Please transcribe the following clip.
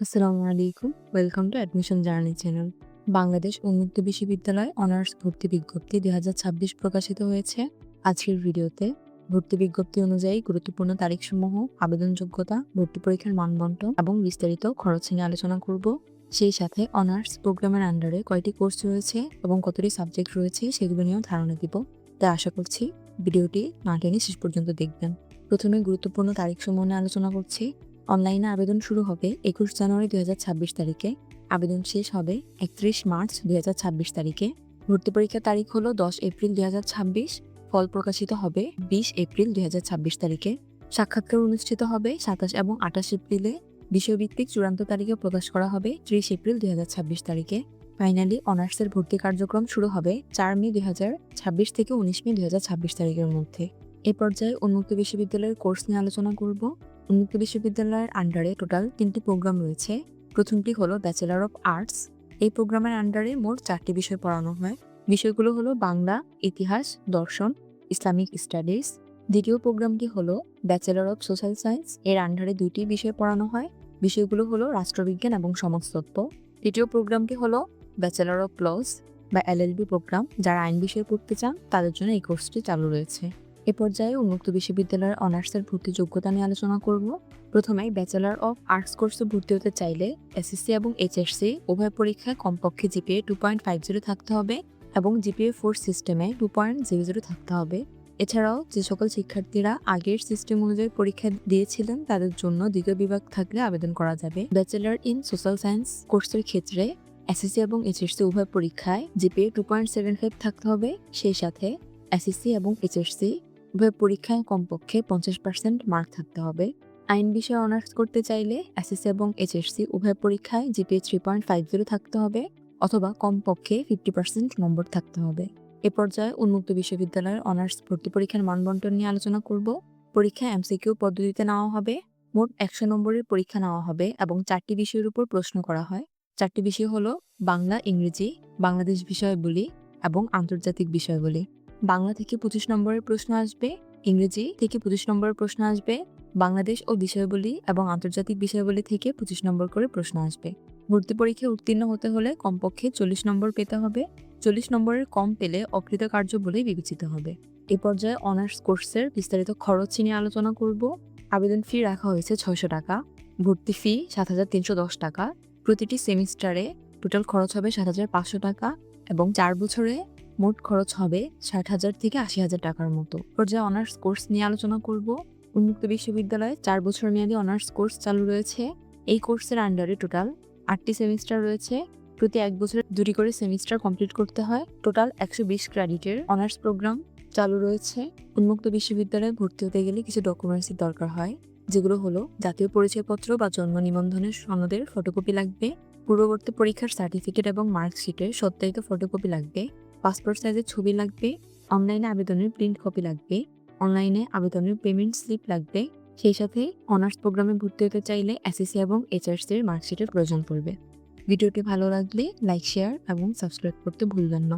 আসসালামু আলাইকুম। Welcome to admission journey channel. Bangladesh উন্মুক্ত বিশ্ববিদ্যালয় অনার্স ভর্তি বিজ্ঞপ্তি ২০২৬ প্রকাশিত হয়েছে। আজকের ভিডিওতে ভর্তি বিজ্ঞপ্তি অনুযায়ী গুরুত্বপূর্ণ তারিখসমূহ, আবেদন যোগ্যতা, ভর্তি পরীক্ষার মানবন্টন এবং বিস্তারিত খরচ নিয়ে আলোচনা করব। সেই সাথে অনার্স প্রোগ্রামের আন্ডারে কয়টি কোর্স রয়েছে এবং কতটি সাবজেক্ট রয়েছে সেগুলো নিয়েও ধারণা দিব। তাই আশা করছি ভিডিওটি না টেনে শেষ পর্যন্ত দেখবেন। প্রথমে গুরুত্বপূর্ণ তারিখসমূহ নিয়ে আলোচনা করছি। অনলাইনে আবেদন শুরু হবে ২১ জানুয়ারি ২০২৬ তারিখে। আবেদন শেষ হবে ৩১ মার্চ ২০২৬ তারিখে। ভর্তি পরীক্ষার তারিখ হলো ১০ এপ্রিল ২০২৬। ফল প্রকাশিত হবে ২০ এপ্রিল ২০২৬ তারিখে। সাক্ষাৎকার অনুষ্ঠিত হবে ২৭ এবং ২৮ এপ্রিলে। বিষয়ভিত্তিক চূড়ান্ত তারিখে প্রকাশ করা হবে ৩০ এপ্রিল ২০২৬ তারিখে। ফাইনালি অনার্সের ভর্তি কার্যক্রম শুরু হবে ৪ মে ২০২৬ থেকে ১৯ মে ২০২৬ তারিখের মধ্যে। এ পর্যায়ে উন্মুক্ত বিশ্ববিদ্যালয়ের কোর্স নিয়ে আলোচনা করব। উন্মুক্ত বিশ্ববিদ্যালয়ের আন্ডারে টোটাল ৩টি প্রোগ্রাম রয়েছে। প্রথমটি হলো ব্যাচেলর অফ আর্টস। এই প্রোগ্রামের আন্ডারে মোট ৪টি বিষয় পড়ানো হয়। বিষয়গুলো হলো বাংলা, ইতিহাস, দর্শন, ইসলামিক স্টাডিজ। দ্বিতীয় প্রোগ্রামটি হলো ব্যাচেলর অফ সোশ্যাল সায়েন্স। এর আন্ডারে ২টি বিষয় পড়ানো হয়। বিষয়গুলো হলো রাষ্ট্রবিজ্ঞান এবং সমাজতত্ত্ব। তৃতীয় প্রোগ্রামটি হলো ব্যাচেলর অফ লস বা এলএলবি প্রোগ্রাম। যারা আইন বিষয়ে পড়তে চান তাদের জন্য এই কোর্সটি চালু রয়েছে। এ পর্যায়ে উন্মুক্ত বিশ্ববিদ্যালয়ের অনার্সের ভর্তি যোগ্যতা নিয়ে আলোচনা করব। প্রথমেই ব্যাচেলর অফ আর্টস কোর্সে ভর্তি হতে চাইলে এসএসসি এবং এইচএসসি উভয় পরীক্ষায় কমপক্ষে জিপিএ 2.50 থাকতে হবে এবং জিপিএ 4 সিস্টেমে 2.00 থাকতে হবে। এছাড়াও যে সকল শিক্ষার্থীরা আগের সিস্টেম অনুযায়ী পরীক্ষা দিয়েছিলেন তাদের জন্য দ্বিতীয় বিভাগ থাকলে আবেদন করা যাবে। ব্যাচেলর ইন সোশ্যাল সায়েন্স কোর্সের ক্ষেত্রে এসএসসি এবং এইচএসসি উভয় পরীক্ষায় জিপিএ 2.75 থাকতে হবে। সেই সাথে এসএসসি এবং এইচএসসি উভয় পরীক্ষায় কমপক্ষে 50% মার্ক থাকতে হবে। আইন বিষয়ে অনার্স করতে চাইলে এসএসসি এবং এইচএসসি উভয় পরীক্ষায় জিপিএ 3.50 থাকতে হবে অথবা কমপক্ষে 50% নম্বর থাকতে হবে। এ পর্যায়ে উন্মুক্ত বিশ্ববিদ্যালয়ের অনার্স ভর্তি পরীক্ষার মানবন্টন নিয়ে আলোচনা করব। পরীক্ষা এমসিকিউ পদ্ধতিতে নেওয়া হবে। মোট ১০০ নম্বরের পরীক্ষা নেওয়া হবে এবং 4টি বিষয়ের উপর প্রশ্ন করা হয়। 4টি বিষয় হলো বাংলা, ইংরেজি, বাংলাদেশ বিষয়াবলী এবং আন্তর্জাতিক বিষয়াবলী। বাংলা থেকে 25 নম্বরের প্রশ্ন আসবে, ইংরেজি থেকে 25 নম্বরের প্রশ্ন আসবে, বাংলাদেশ ও বিষয়াবলী এবং আন্তর্জাতিক বিষয়াবলী থেকে 25 নম্বর করে প্রশ্ন আসবে। ভর্তি পরীক্ষায় উত্তীর্ণ হতে হলে কমপক্ষে 40 নম্বর পেতে হবে। 40 নম্বরের কম পেলে অকৃতকার্য বলেই বিবেচিত হবে। এ পর্যায়ে অনার্স কোর্সের বিস্তারিত খরচ নিয়ে আলোচনা করব। আবেদন ফি রাখা হয়েছে ৬০০ টাকা। ভর্তি ফি ৭৩১০ টাকা। প্রতিটি সেমিস্টারে টোটাল খরচ হবে ৭৫০০ টাকা এবং 4 বছরে মোট খরচ হবে ৬০,০০০ থেকে ৮০,০০০ টাকার মতো। পর্যায়ে অনার্স কোর্স নিয়ে আলোচনা করব। উন্মুক্ত বিশ্ববিদ্যালয়ে 4 বছর মেয়াদী অনার্স কোর্স চালু রয়েছে। এই কোর্সের আন্ডারে টোটাল 8টি সেমিস্টার রয়েছে। প্রতি 1 বছরে 2টি করে সেমিস্টার কমপ্লিট করতে হয়। টোটাল 120 ক্রেডিটের অনার্স প্রোগ্রাম চালু রয়েছে। উন্মুক্ত বিশ্ববিদ্যালয়ে ভর্তি হতে গেলে কিছু ডকুমেন্টসের দরকার হয়, যেগুলো হলো জাতীয় পরিচয়পত্র বা জন্ম নিবন্ধনের সনদের ফটোকপি লাগবে, পূর্ববর্তী পরীক্ষার সার্টিফিকেট এবং মার্কশিটের সত্যায়িত ফটোকপি লাগবে, পাসপোর্ট সাইজের ছবি লাগবে, অনলাইনে আবেদনের প্রিন্ট কপি লাগবে, অনলাইনে আবেদনের পেমেন্ট স্লিপ লাগবে। সেই সাথে অনার্স প্রোগ্রামে ভর্তি হতে চাইলে এসএসসি এবং এইচএসসির মার্কশিটের প্রয়োজন পড়বে। ভিডিওটি ভালো লাগলে লাইক, শেয়ার এবং সাবস্ক্রাইব করতে ভুলবেন না।